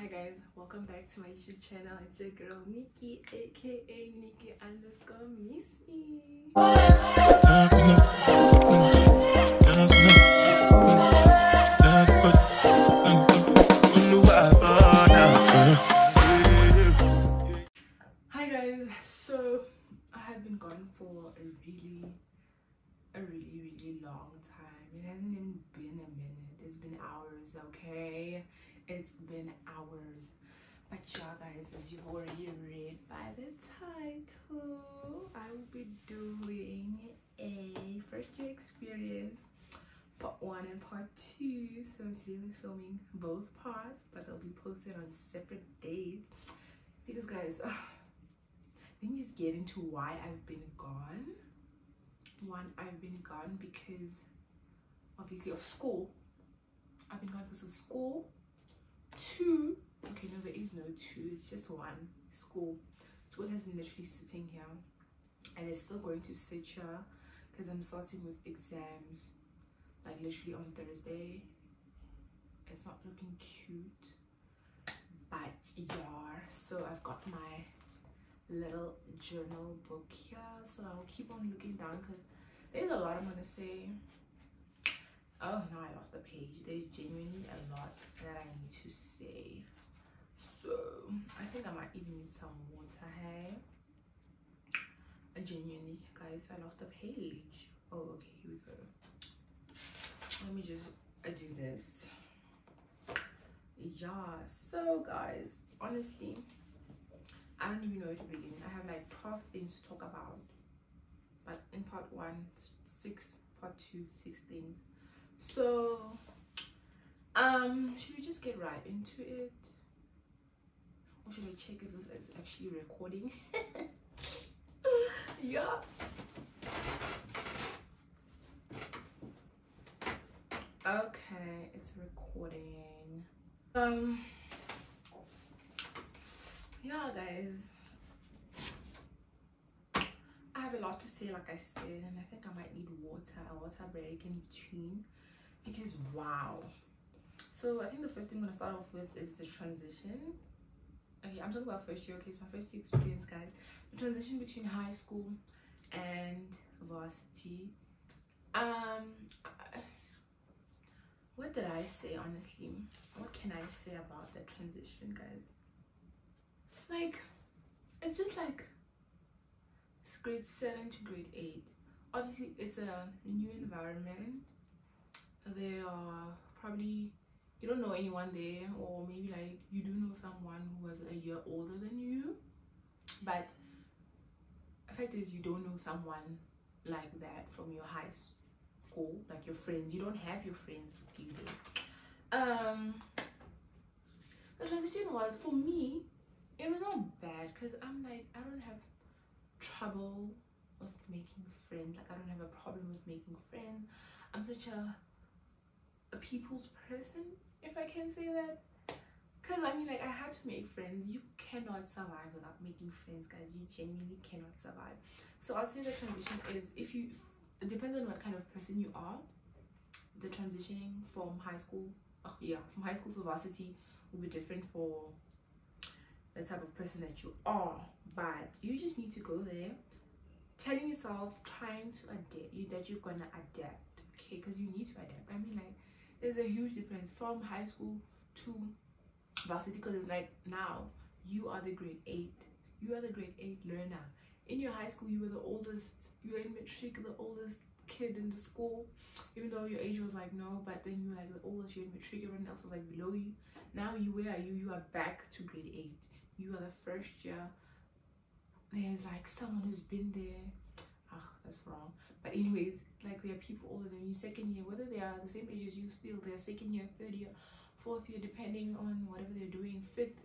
Hi guys, welcome back to my YouTube channel. It's your girl Nicky, a.k.a. Nicky _ Miss Me. Hi guys, so I have been gone for a really long time. It hasn't even been a minute. It's been hours, okay? It's been hours. But yeah guys, as you've already read by the title, I will be doing a first year experience part 1 and part 2. So today I was filming both parts, but they'll be posted on separate dates because guys, let me just get into why I've been gone. One, I've been gone because obviously of school. I've been gone because of school. 2, okay, no, there is no 2, it's just 1. School has been literally sitting here, and it's still going to sit here because I'm starting with exams like literally on Thursday. It's not looking cute, but yeah, so I've got my little journal book here, so I'll keep on looking down because there's a lot I'm gonna say. Oh no, I lost the page. There's genuinely a lot that I need to say, so I think I might even need some water. Hey, genuinely guys, I lost the page. Oh okay, here we go. Let me just do this. Yeah, so guys, honestly I don't even know where to begin. I have like 12 things to talk about, but in part 1 6, part 2 6 things. So should we just get right into it, or should I check if this is actually recording? Yeah, okay, it's recording. Yeah guys, I have a lot to say, like I said, and I think I might need a water break in between because wow. So I think the first thing I'm gonna start off with is the transition. Okay, I'm talking about first year. Okay, it's my first year experience, guys. The transition between high school and varsity. What did I say, honestly? What can I say about the transition, guys? Like, it's just like it's grade 7 to grade 8. Obviously it's a new environment. There are probably, you don't know anyone there, or maybe like you do know someone who was a year older than you, but the fact is you don't know someone like that from your high school, like your friends. You don't have your friends with you there. The transition was, for me, it was not bad because I'm like, I don't have trouble with making friends. Like I don't have a problem with making friends. I'm such a people's person, if I can say that, because I mean, like, I had to make friends. You cannot survive without making friends, guys. You genuinely cannot survive. So I'd say the transition is, it depends on what kind of person you are. The transitioning from high school, from high school to varsity will be different for the type of person that you are, but you just need to go there telling yourself, trying to adapt, that you're gonna adapt, okay, because you need to adapt. I mean, like, there's a huge difference from high school to varsity, because it's like now you are the grade 8 learner. In your high school you were the oldest, you were in matric, the oldest kid in the school, even though your age was like no, but then you were like the oldest, you're in matric, everyone else was like below you. Now where are you are back to grade 8. You are the first year. There's like someone who's been there. That's wrong, but anyways, like there are people older than you, second year, whether they are the same age as you, still they're second year, third year, fourth year, depending on whatever they're doing, fifth,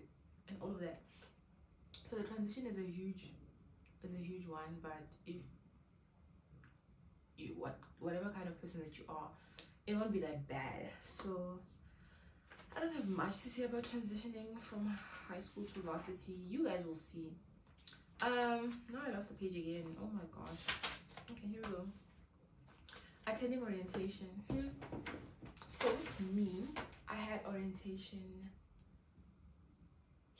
and all of that. So the transition is a huge one, but if you whatever kind of person that you are, it won't be that bad. So I don't have much to say about transitioning from high school to varsity. You guys will see. Now I lost the page again. Oh my gosh. Okay, here we go. Attending orientation. So me, I had orientation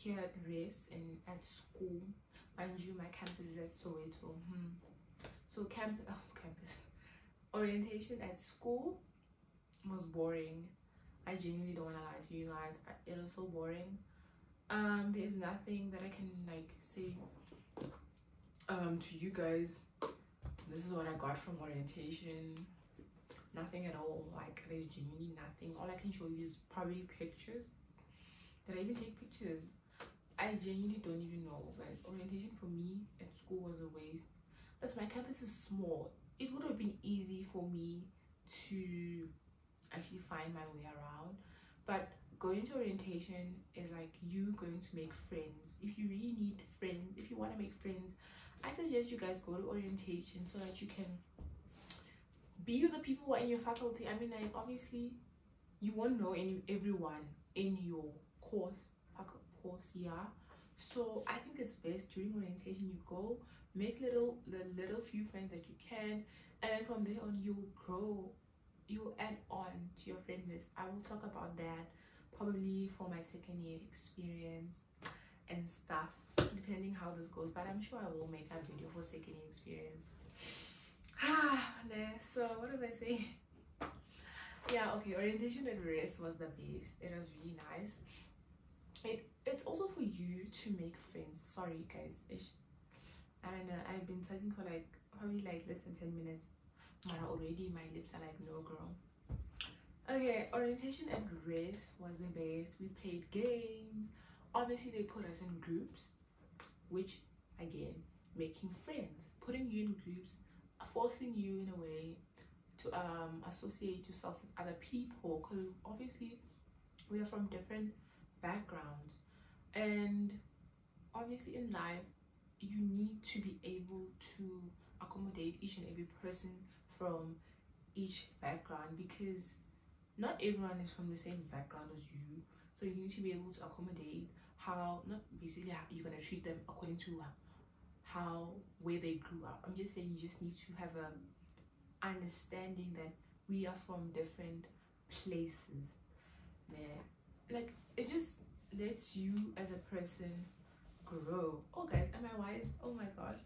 here at race and at school, mind you, my campus is at Soweto. So campus orientation at school was boring. I genuinely don't want to lie to you guys. It was so boring. There's nothing that I can like say to you guys. This is what I got from orientation. Nothing at all. Like, there's genuinely nothing. All I can show you is probably pictures. Did I even take pictures? I genuinely don't even know, guys. Orientation for me at school was a waste. Plus, my campus is small. It would have been easy for me to actually find my way around. But going to orientation is like you going to make friends. If you really need friends, if you want to make friends, I suggest you guys go to orientation so that you can be with the people who are in your faculty. I mean, like, obviously you won't know everyone in your course, yeah. So I think it's best during orientation you go make the little few friends that you can, and then from there on you'll grow, you'll add on to your friend list. I will talk about that probably for my second year experience and stuff, depending how this goes, but I'm sure I will make a video for second year experience. So what was I saying? Yeah, okay, orientation at rest was the best. It was really nice. It's also for you to make friends. Sorry guys, I don't know, I've been talking for like probably like less than 10 minutes, but already my lips are like, no girl. Okay, orientation at rest was the best. We played games. Obviously they put us in groups, which again, making friends, putting you in groups, forcing you in a way to associate yourself with other people, because obviously we are from different backgrounds, and obviously in life you need to be able to accommodate each and every person from each background, because not everyone is from the same background as you. So you need to be able to accommodate how, not basically how you're going to treat them according to where they grew up. I'm just saying you just need to have a understanding that we are from different places. Yeah, like it just lets you as a person grow. Oh guys, am I wise? Oh my gosh.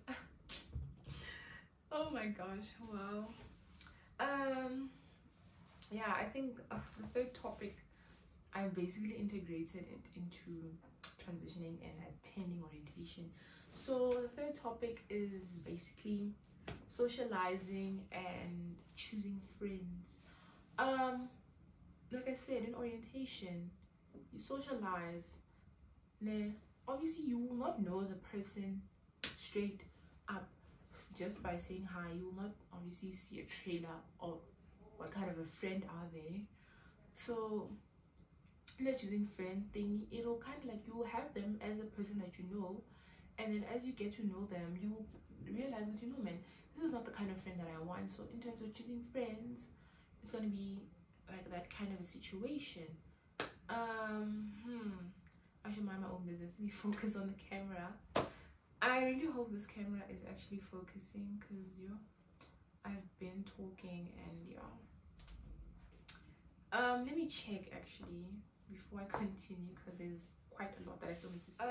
Oh my gosh, wow. Yeah, I think the third topic, I basically integrated it into transitioning and attending orientation. So the third topic is basically socializing and choosing friends. Like I said, in orientation you socialize. Nah, obviously you will not know the person straight up just by saying hi. You will not obviously see a trailer or what kind of a friend are they. So in the choosing friend thing, it'll kind of like, you will have them as a person that you know, and then as you get to know them you will realize that, you know, man, this is not the kind of friend that I want. So in terms of choosing friends, it's going to be like that kind of a situation. I should mind my own business. Let me focus on the camera. I really hope this camera is actually focusing, because I've been talking and let me check actually before I continue, because there's quite a lot that I still need to say.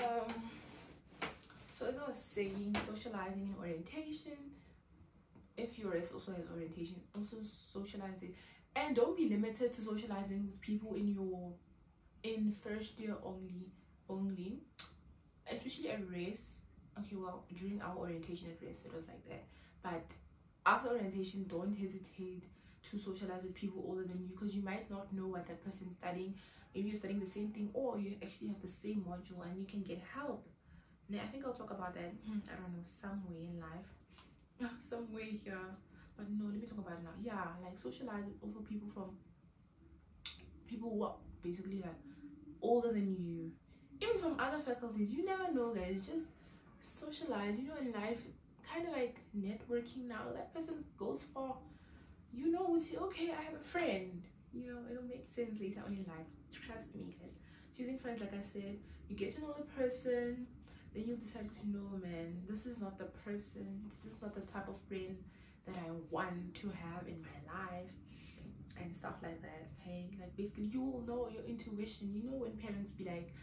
So as I was saying, socializing in orientation. If your rest also has orientation, also socialize it, and don't be limited to socializing with people in first year only, especially at race. Okay, well, during our orientation at race it was like that, but after orientation don't hesitate to socialize with people older than you, because you might not know what that person's studying. Maybe you're studying the same thing, or you actually have the same module and you can get help. Now I think I'll talk about that I don't know, somewhere in life, somewhere here, but no, let me talk about it now. Yeah, like socialize with also people who are basically like older than you, even from other faculties. You never know, guys. Just socialize, you know, in life, kind of like networking. Now that person goes far, you know, would say, okay, I have a friend, you know, it'll make sense later on in life. Trust me, guys. Choosing friends, like I said, you get to know the person, then you decide to know, man, this is not the person, this is not the type of friend that I want to have in my life, and stuff like that. Hey, like basically you will know your intuition. You know when parents be like,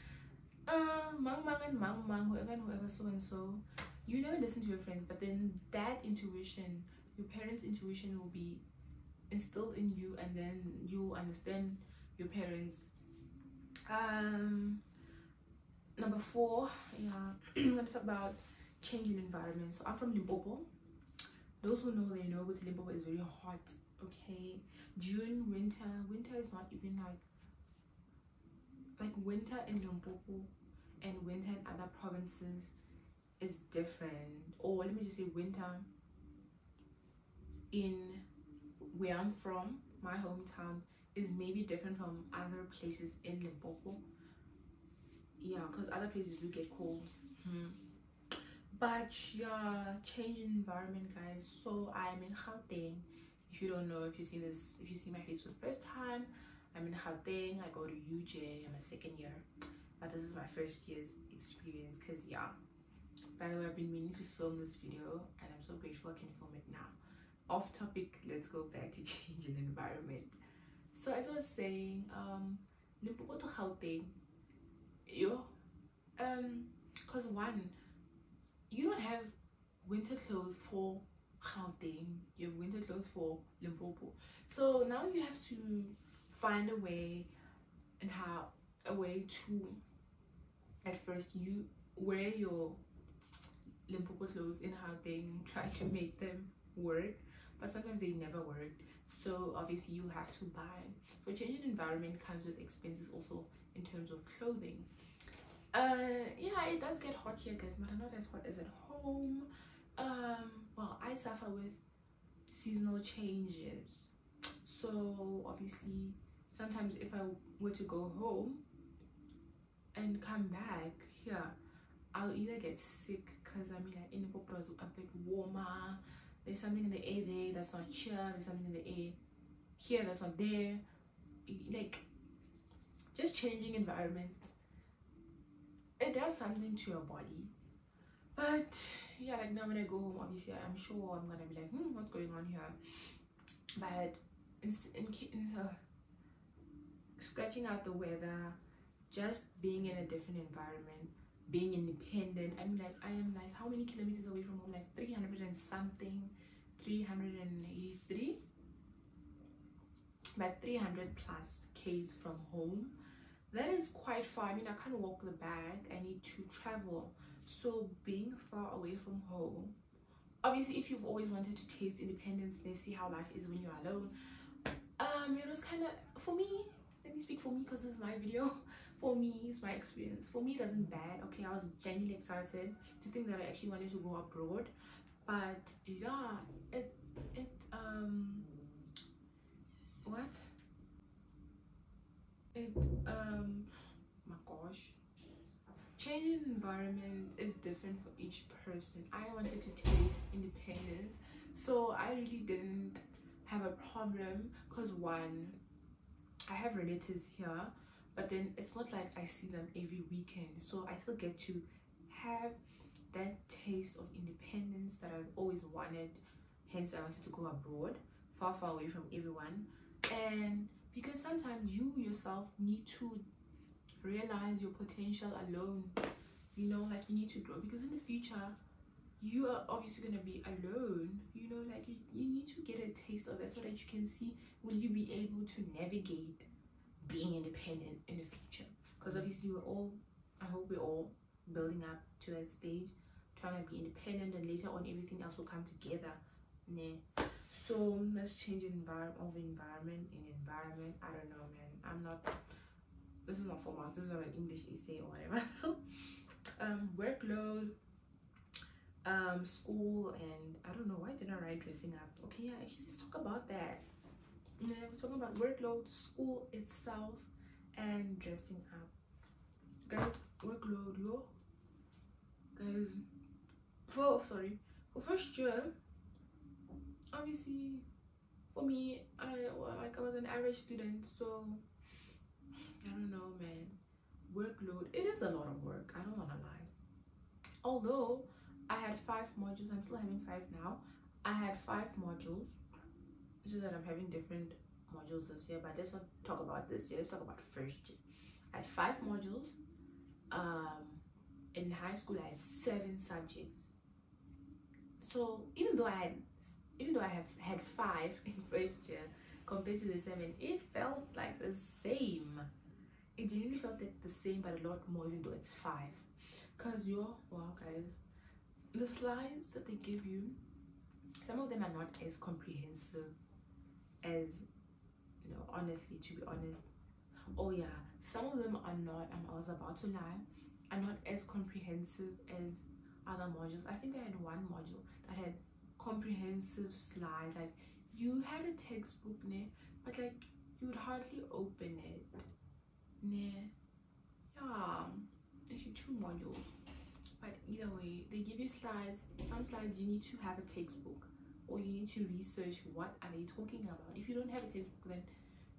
mang mang and mang mang, whoever and whoever, so and so. You never listen to your friends, but then that intuition, your parents' intuition, will be instilled in you, and then you understand your parents. Number 4, yeah, I'm gonna talk about changing environment. So I'm from Limpopo. Those who know, they know, but Limpopo is very hot. Okay, June, winter is not even like winter in Limpopo and winter in other provinces is different. Or let me just say, winter in where I'm from, my hometown, is maybe different from other places in Limpopo. Yeah, because other places do get cold. But yeah, changing environment, guys. So I'm in Gauteng. If you don't know, if you see my face for the first time, I'm in Gauteng. I go to UJ. I'm a second year, but this is my first year's experience. Because yeah, by the way, I've been meaning to film this video, and I'm so grateful I can film it now. Off topic, let's go back to changing environment. So as I was saying, Limpopo to Gauteng, because one, you don't have winter clothes for Gauteng, you have winter clothes for Limpopo. So now you have to find a way to, at first, you wear your Limpopo clothes in Gauteng, try to make them work, but sometimes they never work. So obviously you have to buy. So changing environment comes with expenses also in terms of clothing. Yeah, it does get hot here, guys, but not as hot as at home. Well, I suffer with seasonal changes, so obviously sometimes if I were to go home and come back here, I'll either get sick, because I mean, like, in the was a bit warmer, there's something in the air there that's not here, there's something in the air here that's not there. Like, just changing environment, it does something to your body. But yeah, like now when I go home, obviously I'm sure I'm gonna be like, what's going on here? But scratching out the weather, just being in a different environment, being independent. I mean, like, I am like, how many kilometers away from home? Like 300 and something, 383, but 300 plus k's from home. That is quite far. I mean, I can't walk the bag, I need to travel. So being far away from home, obviously if you've always wanted to taste independence and see how life is when you're alone, it was kind of, for me, let me speak for me because this is my video. For me, it's my experience. For me, it wasn't bad. Okay, I was genuinely excited to think that I actually wanted to go abroad. But yeah, my gosh, changing environment is different for each person. I wanted to taste independence, so I really didn't have a problem, because one, I have relatives here, but then it's not like I see them every weekend, so I still get to have that taste of independence that I've always wanted. Hence I wanted to go abroad, far away from everyone. And because sometimes you yourself need to realize your potential alone, you know, like, you need to grow, because in the future you are obviously going to be alone, you know, like, you need to get a taste of that so that you can see, will you be able to navigate being independent in the future? Because obviously I hope we're all building up to that stage, trying to be independent, and later on everything else will come together. So let's change environment. I don't know, man. This is not formal, this is not an English essay or whatever. Workload, school, and I don't know, why didn't I write dressing up? Okay, yeah, actually let's talk about that. And then we're talking about workload, school itself, and dressing up. Guys, workload, guys, for first year, obviously for me, I was an average student, so I don't know, man. Workload, it is a lot of work, I don't want to lie. Although I had 5 modules, I'm still having 5 now. I had 5 modules. It's just that I'm having different modules this year, but let's not talk about this year, let's talk about first year. I had 5 modules. high school I had 7 subjects. So even though I have had 5 in first year compared to the 7, it felt like the same. It genuinely felt like the same, but a lot more, even though it's 5. Because wow guys, the slides that they give you, some of them are not as comprehensive as, you know, honestly, to be honest. Oh yeah, some of them are not, I was about to lie, are not as comprehensive as other modules. I think I had one module that had comprehensive slides. Like, you had a textbook, ne, but like you would hardly open it, ne. Yeah, actually 2 modules, but either way, they give you slides. Some slides you need to have a textbook, or you need to research what are they talking about. If you don't have a textbook, then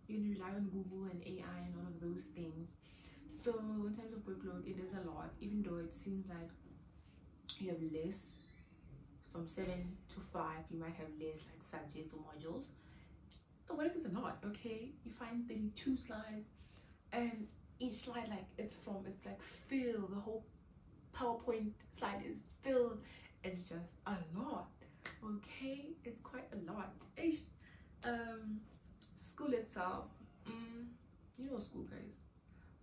you can rely on Google and AI and all of those things. So in terms of workload, it is a lot, even though it seems like you have less. From 7 to 5, you might have less like subjects or modules. The work is a lot, okay? You find 32 slides, and each slide, like, it's like filled. The whole PowerPoint slide is filled. It's just a lot, okay? It's quite a lot. School itself, you know, school, guys,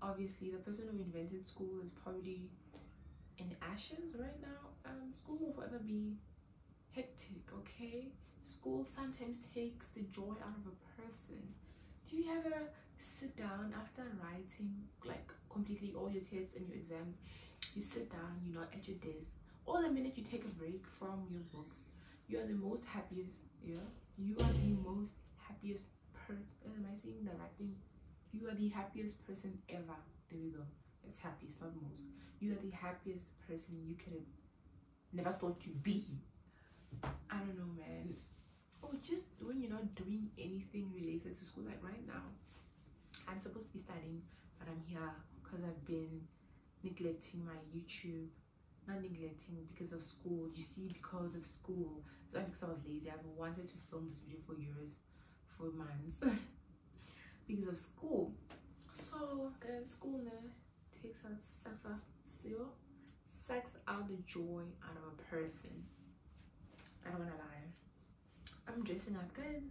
obviously the person who invented school is probably in ashes right now. School will forever be hectic, okay? School sometimes takes the joy out of a person. Do you ever sit down after writing like completely all your tests and your exams? You sit down, you're not at your desk, or the minute you take a break from your books, you are the most happiest. Yeah, you are the most happiest am I saying the right thing? You are the happiest person ever. There we go. It's happy, it's not most. You are the happiest person you could have never thought you'd be. I don't know, man. Or just when you're not doing anything related to school. Like right now, I'm supposed to be studying, but I'm here because I've been neglecting my YouTube. Not neglecting because of school, you see, because of school. It's not because I was lazy. I've wanted to film this video for years, for months, because of school. So guys, school sucks out the joy out of a person. I don't wanna lie. I'm dressing up, guys.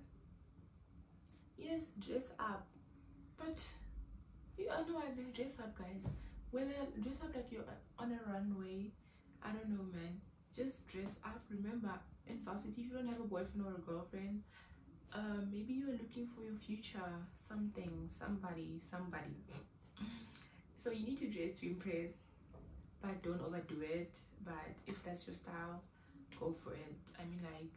Yes, dress up, but I know I dress up, guys. Whether dress up like you're on a runway, I don't know, man. Just dress up. Remember, in varsity, if you don't have a boyfriend or a girlfriend, maybe you're looking for your future, somebody. So you need to dress to impress, but don't overdo it. But if that's your style, go for it. I mean, like,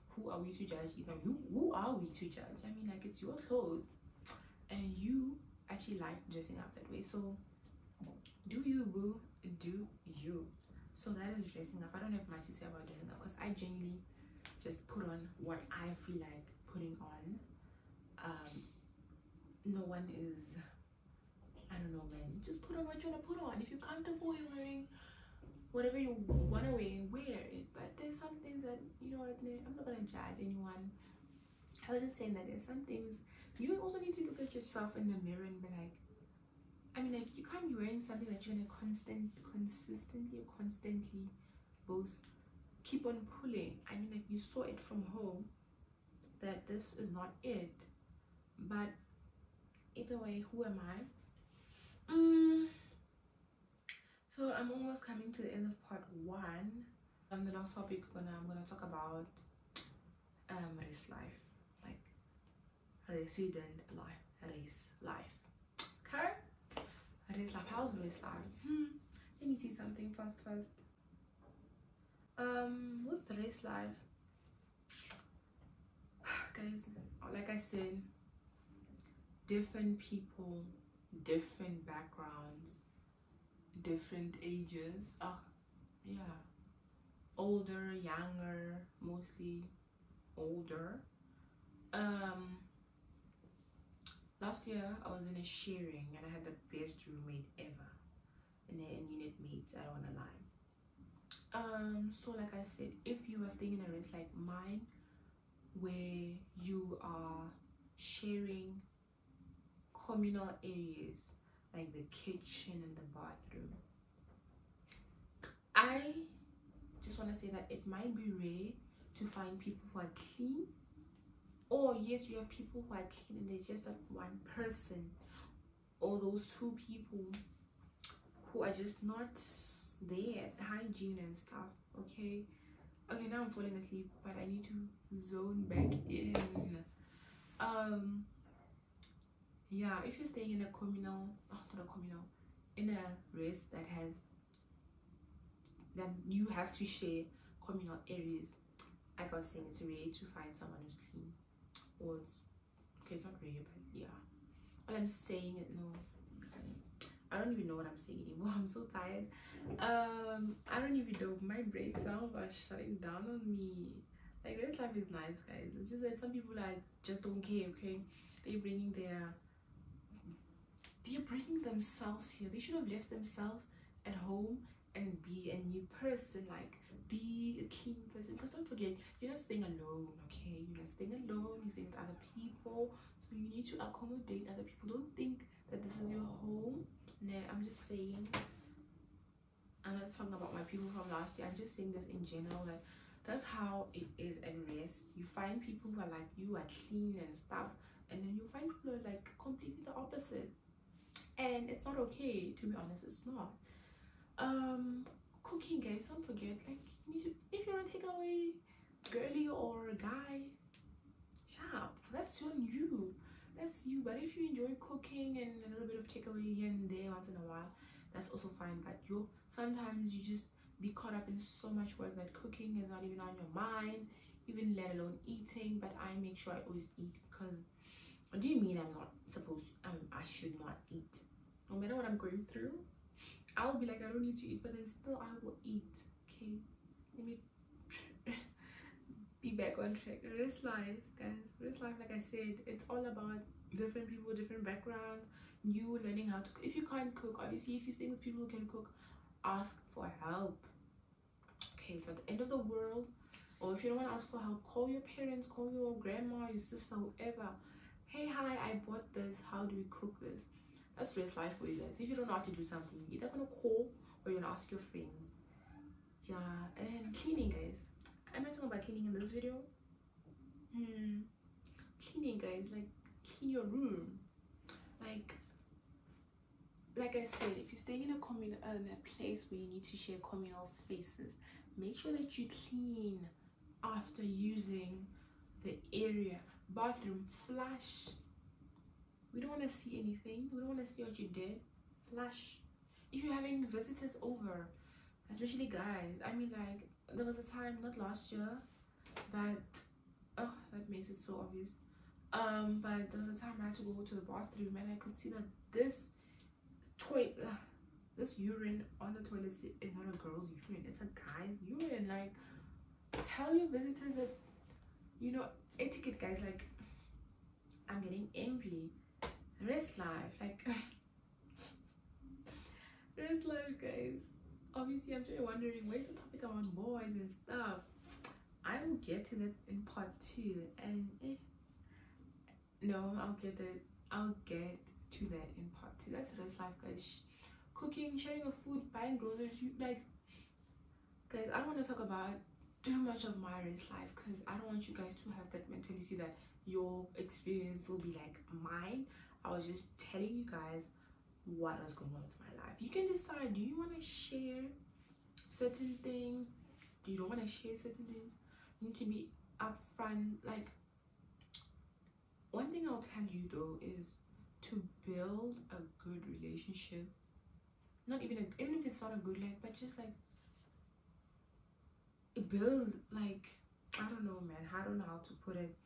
who are we to judge? Either who are we to judge? I mean, like, it's your clothes, and you actually like dressing up that way. So do you, boo? Do you? So that is dressing up. I don't have much to say about dressing up because I genuinely just put on what I feel like putting on. No one is, I don't know, man. Just put on what you want to put on. If you're comfortable, you're wearing whatever you want to wear it. But there's some things that, you know what, I'm not gonna judge anyone. I was just saying that there's some things you also need to look at yourself in the mirror and be like, I mean, like, you can't be wearing something that you're gonna consistently both keep on pulling. I mean, like, you saw it from home that this is not it, but either way, who am I? So I'm almost coming to the end of part 1. The last topic I'm gonna talk about race life, like resident life, race life. Okay, race life. How's race life? Let me see something first. With race life, guys, like I said, different people, different backgrounds, different ages. Yeah, older, younger, mostly older. Last year I was in a sharing and I had the best roommate ever, and unit mates, I don't wanna lie. So like I said, if you are staying in a race like mine where you are sharing communal areas like the kitchen and the bathroom, I just want to say that it might be rare to find people who are clean, or yes, you have people who are clean and there's just that one person or those two people who are just not there at hygiene and stuff. Okay, now I'm falling asleep, but I need to zone back in. Yeah, if you're staying in a communal, not a communal, in a res that you have to share communal areas, like I was saying, it's rare to find someone who's clean. Or it's okay, it's not rare, but yeah. What I'm saying it, no, I don't even know what I'm saying anymore. I'm so tired. I don't even know, my brain cells are shutting down on me. Like, this life is nice, guys. It's just that some people like just don't care. Okay, they're bringing themselves here. They should have left themselves at home and be a new person, like be a clean person. Because don't forget, you're not staying alone. Okay, you're not staying alone, you're staying with other people, so you need to accommodate other people. Don't think that this is your home. Nah, I'm just saying, I'm not talking about my people from last year, I'm just saying this in general, that that's how it is at rest. You find people who are like you, are clean and stuff, and then you find people who are like completely the opposite, and it's not okay, to be honest. It's not. Cooking, guys, don't forget, like, you need to, if you're a takeaway girly or a guy, yeah, that's on you, that's you. But if you enjoy cooking and a little bit of takeaway here and there once in a while, that's also fine. But sometimes you just be caught up in so much work that cooking is not even on your mind, even let alone eating. But I make sure I always eat, because what do you mean I'm not supposed to, I should not eat? No matter what I'm going through, I'll be like, I don't need to eat, but then still I will eat. Okay, let me be back on track. Rest life, guys, rest life. Like I said, it's all about different people, different backgrounds, you learning how to cook. If you can't cook, obviously, if you stay with people who can cook, ask for help. Okay, it's not the end of the world. Or if you don't want to ask for help, call your parents, call your grandma, your sister, whoever. Hey, hi, I bought this, how do we cook this? That's rest life for you guys. If you don't know how to do something, you're either gonna call or you're gonna ask your friends. Yeah. And cleaning, guys, am I talking about cleaning in this video? Cleaning, guys, like, clean your room. Like I said, if you're staying in a place where you need to share communal spaces, make sure that you clean after using the area. Bathroom, flush. We don't want to see anything. We don't want to see what you did. Flush. If you're having visitors over, especially guys, I mean, like, there was a time, not last year, but oh, that makes it so obvious. But there was a time I had to go to the bathroom and I could see that this urine on the toilet is not a girl's urine, it's a guy's urine. Like, tell your visitors that, you know, etiquette, guys. Like, I'm getting angry. Rest life, like, rest life, guys. Obviously, I'm sure you're wondering, where's the topic about boys and stuff? I will get to that in part 2, and no, I'll get to that in part 2. That's rest life, guys. Cooking, sharing of food, buying groceries. Like, guys, I don't want to talk about too much of my rest life, because I don't want you guys to have that mentality that your experience will be like mine. I was just telling you guys what was going on with my life. You can decide, do you want to share certain things? Do you don't want to share certain things? You need to be upfront. Like, one thing I'll tell you though is to build a good relationship. Not even if it's not a good, like, but just like build, like, I don't know, man, I don't know how to put it,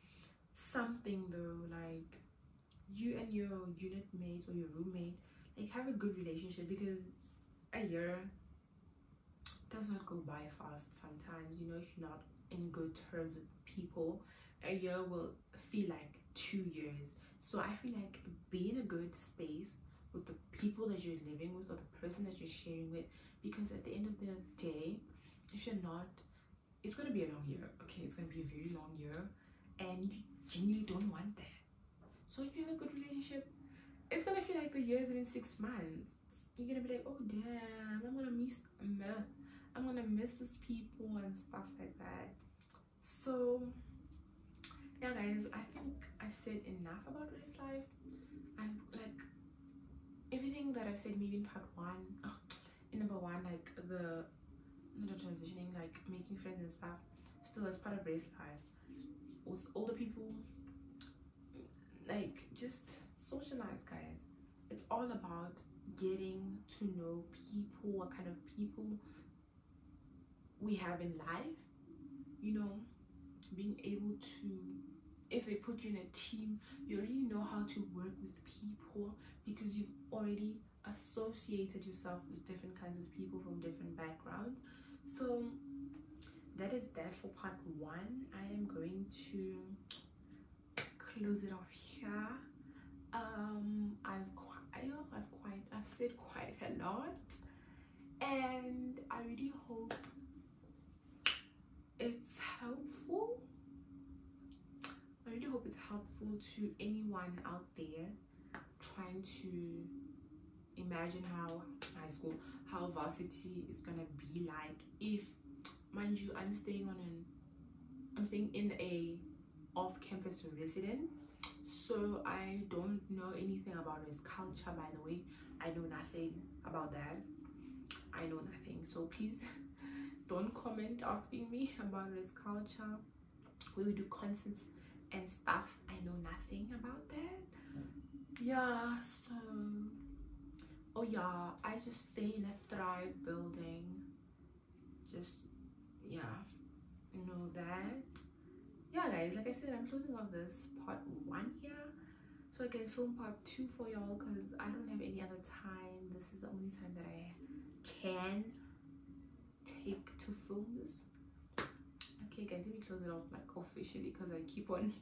something though, like, you and your unit mates or your roommate, like, have a good relationship, because a year does not go by fast sometimes. You know, if you're not in good terms with people, a year will feel like 2 years. So I feel like be in a good space with the people that you're living with or the person that you're sharing with, because at the end of the day, if you're not, it's going to be a long year. Okay, it's going to be a very long year, and you genuinely don't want that. So if you have a good relationship, it's going to feel like the year's been 6 months. You're going to be like, oh damn, I'm going to miss I'm gonna miss these people and stuff like that. So yeah guys, I think I said enough about race life. I've like everything that I said maybe in part one, in number one, like the transitioning, like making friends and stuff, still as part of race life with older people. Like just socialize guys. It's all about getting to know people, what kind of people we have in life, you know, being able to, if they put you in a team, you already know how to work with people because you've already associated yourself with different kinds of people from different backgrounds. So that is that for part one. I am going to close it off here. I've said quite a lot, and I really hope it's helpful. I really hope it's helpful to anyone out there trying to imagine how high school, how varsity is gonna be like. If, mind you, I'm staying in a off-campus resident, so I don't know anything about race culture. By the way, I know nothing about that. I know nothing, so please don't comment asking me about race culture, where we do concerts and stuff. I know nothing about that. Yeah, so oh yeah, I just stay in a Thrive building. Just yeah, you know that. Yeah guys, like I said, I'm closing off this part one here so I can film part two for y'all because I don't have any other time. This is the only time that I can take to film this. Okay guys, let me close it off like officially because I keep on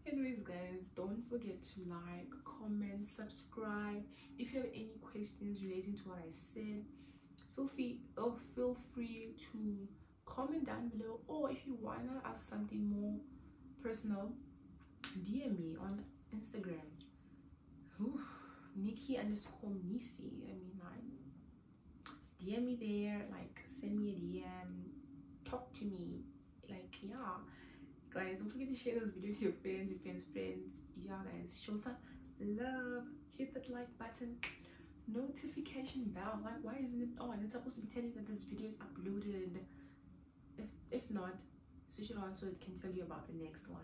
anyways guys, don't forget to like, comment, subscribe. If you have any questions relating to what I said, feel free to comment down below, or if you wanna ask something more personal, DM me on Instagram. Nicky _ Nisi. I mean, like, DM me there, like send me a DM, talk to me, like, yeah guys, don't forget to share this video with your friends. Yeah guys, show some love, hit that like button, notification bell. Like, why isn't it on? It's supposed to be telling that this video is uploaded. If not, switch it on so it can tell you about the next one.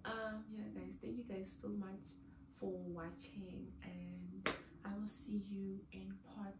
Yeah guys, thank you guys so much for watching, and I will see you in part